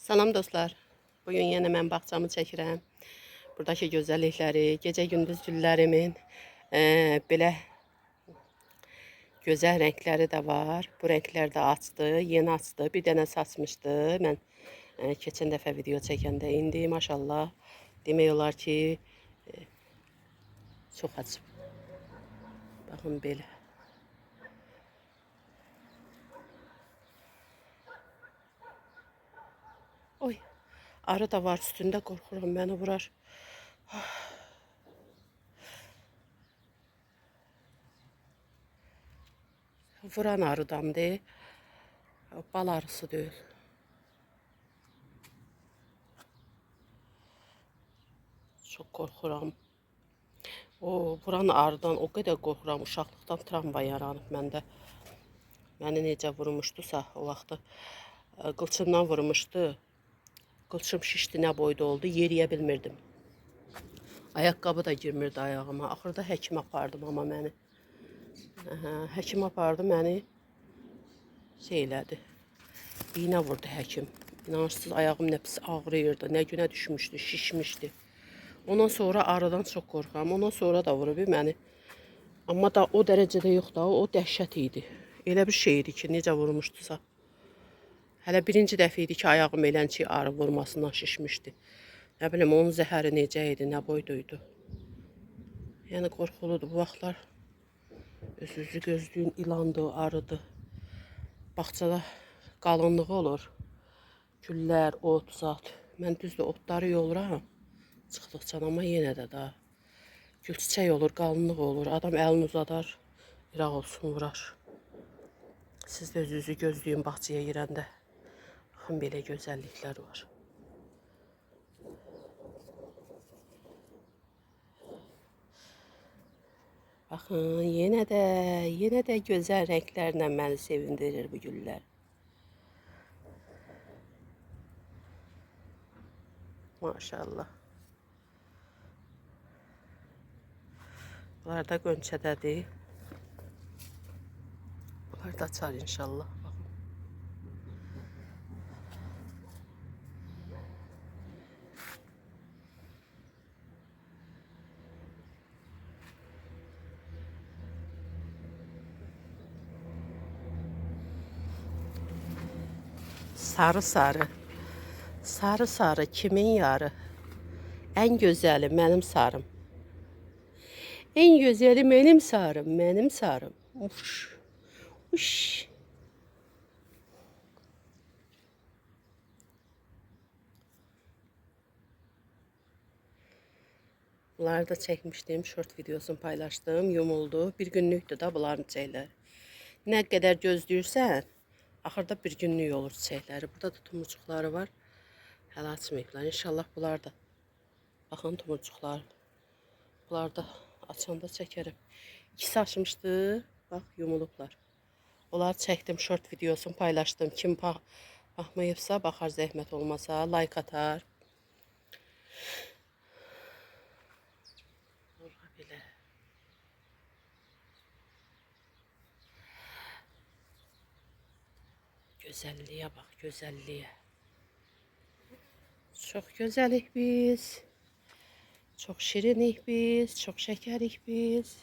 Salam dostlar. Bugün yenə mən bağçamı çəkirəm. Buradakı gözəllikləri, gecə-gündüz güllərimin belə gözəl rəngləri də var. Bu rənglər də açdı, yeni açdı. Bir dənə saçmışdı. Mən keçən dəfə video çəkəndə indi maşallah demək olar ki çox açıb. Baxın belə. Oy, arı da var üstündə, qorxuram məni vurar. Vuran arıdandır. Bal arısı deyil. Çox qorxuram. Vuran arıdan o qədər qorxuram. Uşaqlıqdan travma yaranıb məndə. Məni necə vurmuşdusa o vaxtı. Qılçımdan vurmuşdu. Qılçım şişdi, nə boyda oldu, yeriyə bilmirdim. Ayaqqabı da girmirdi ayağıma. Axırda həkim apardım amma məni. Həkim apardı məni. Şey elədi. İğnə vurdu həkim. İnanırsınız ayağım nə pis ağrıyırdı, nə günə düşmüşdü, şişmişdi. Ondan sonra arıdan çox qorxuram. Ondan sonra da vurub məni. Amma da o dərəcədə yox da, o dəhşət idi. Elə bir şey idi ki, necə vurmuşdusa. Hələ birinci dəfə idi ki, ayağım elənçi arı vurmasından şişmişdi. Nə bilim, onun zəhəri necə idi, nə boyduydu. Yəni qorxuludur bu vaxtlar. Özünüzü gözləyin, ilandı, arıdı. Bağçada qalınlığı olur. Güllər, ot, zat. Mən düzdür otları yoluram. Çıxdıqca amma yenə də da. Gül çiçək olur, qalınlıq olur. Adam əlini uzadar, iraq olsun vurar. Siz də özünüzü gözləyin bağçaya girəndə. Baxın, belə gözəlliklər var. Baxın, yenə də gözəl rənglərlə məni sevindirir bu güllər. Maşallah. Bunlar da qönçədədir. Bunlar da açar inşallah. Sarı sarı. Sarı sarı kimin yarı? En güzeli mənim sarım. En güzeli mənim sarım, mənim sarım. Uş. Uş. Bunları da çəkmişdim, short videosunu paylaşdım, yumuldu. Bir günlükdür da bunların çiçəkləri. Nə qədər gözləyirsən, axırda bir günlük olur çiçəkləri. Burada da tumurcuqları var. Hələ açmayıblar. İnşallah bunlar da. Baxın tumurcuqlar. Bunlar da açanda çəkərəm. İkisi açmışdı. Bax, yumulublar. Onları çəkdim, short videosunu paylaşdım. Kim baxmayıbsa, baxar zəhmət olmasa, like atar. Belə. Gözəlliyə bax, gözəlliyə. Çox gözəlik biz. Çox şirinik biz, çox şəkərik biz.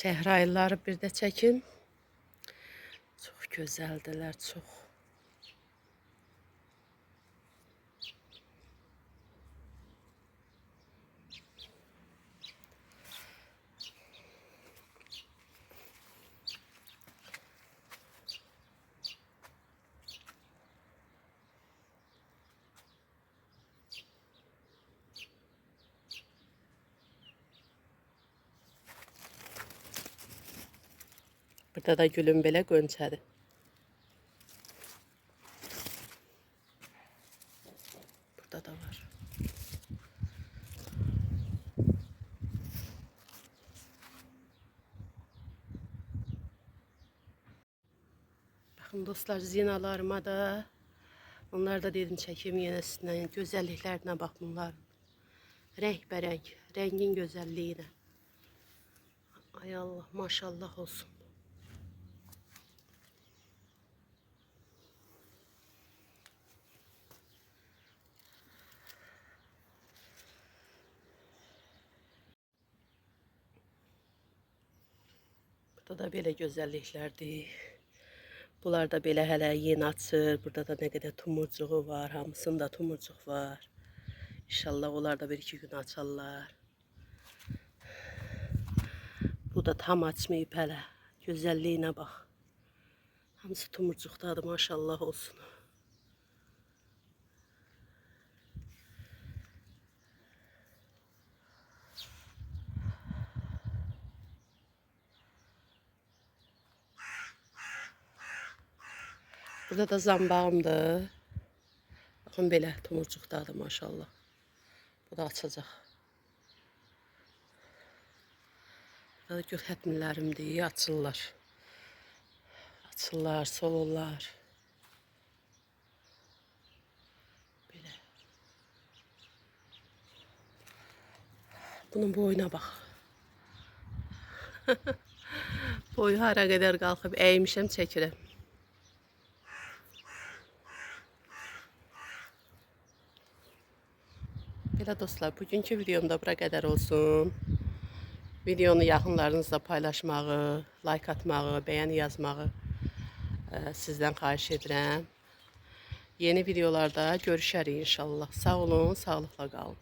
Çəhraylıları bir də çəkin. Çox gözəldilər, çox. Burada da gülüm belə qönçədir. Burada da var. Baxın dostlar, zinalarıma da Onlar da dedim çekim yenisinden. Güzelliklerine bak bunlar. Renk rengin güzelliğine. Ay Allah maşallah olsun. Burada da belə gözəlliklərdir. Bunlar da belə hələ yeni açır. Burada da nə qədər tumurcuğu var. Hamısında tumurcuq var. İnşallah onlar da 1-2 gün açarlar. Bu da tam açmayıb hələ. Gözəlliyinə bax. Hamısı tumurcuqdadır maşallah olsun. Burada da zambağımdır. Baxın belə tumurcuqdadır maşallah. Bu da açacaq. Burada da gül xətmlərimdir, açırlar. Açırlar, solurlar. Belə. Bunun boyuna bax. Boyu hara qədər qalxıb əymişəm, çəkirəm. Belə dostlar, bugünkü videomda bura qədər olsun. Videonu yaxınlarınızla paylaşmağı, like atmağı, bəyən yazmağı sizdən xahiş edirəm. Yeni videolarda görüşərik inşallah. Sağ olun, sağlıqla qalın.